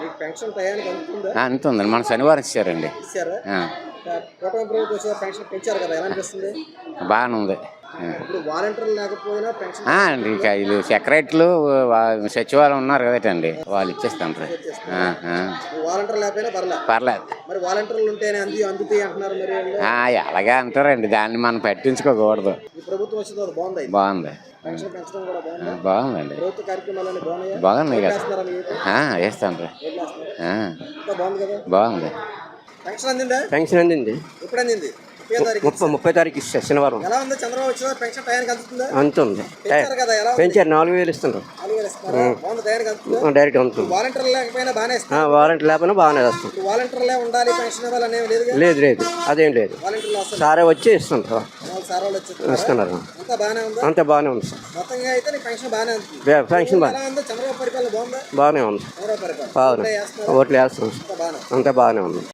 మీకు పెన్షన్ టయానికి అందుతుందా? అంతుందండి, మన శనివారం ఇచ్చారండి. ఇచ్చారా? కూటమి ప్రభుత్వం వచ్చే పెన్షన్ పెంచారు కదా, ఎలా అనిపిస్తుంది? బాగానే ఉంది. ఇప్పుడు వాలంటీర్లు లేకపోయినా పెన్షన్ ఇక వీళ్ళు సెక్రటరీలు సచివాలయం ఉన్నారు కదండి, వాళ్ళు ఇచ్చేస్తాను. వాలంటీర్ లేకపోయినా పర్లేదు. మరి వాలంటీర్లు ఉంటేనే అందుతాయి అంటున్నారు. మరి అలాగే అంటారండి, దాన్ని మనం పట్టించుకోకూడదు. ఈ ప్రభుత్వం వచ్చిన తర్వాత బాగుంది. పెన్షన్ పెంచడం కూడా బాగుందండి. ప్రభుత్వ కార్యక్రమాలన్నీ బాగున్నాయి కదా, వేస్తున్నారా? వేస్తాను. బాగుంది కదా. బాగుంది. పెన్షన్ అందిందా? పెన్షన్ అందింది. ఎప్పుడు అందింది? 30 తారీఖు ఇస్తారు శనివారం. ఎలా ఉంది? చంద్రబాబు వచ్చిన పెన్షన్ టయానికి అందుతుందా? అంతుంది. పెంచారు 4000 ఇస్తున్నారు. డైరెక్ట్ అందుతుంది. వాలంటీర్ లేకపోయినా బాగానే ఇస్తారు. వారంటీ లేకపోయినా బాగానే వస్తుంది. వాలంటీర్లే ఉండాలి పెన్షన్ ఇవ్వాలని లేదు లేదు, అదేం లేదు. సారే వచ్చి ఇస్తుంటారు, ఇస్తున్నారు. అంతా బాగానే ఉంది సార్. మొత్తంగా అయితే పెన్షన్ బాగానే ఉంది. పెన్షన్ చంద్రబాబు పరిపాలన బాగుందా? బాగానే ఉంది. చంద్రబాబు పరిపాలన బాగానే ఓట్లు వేస్తున్నాం, అంతా బాగానే ఉంది.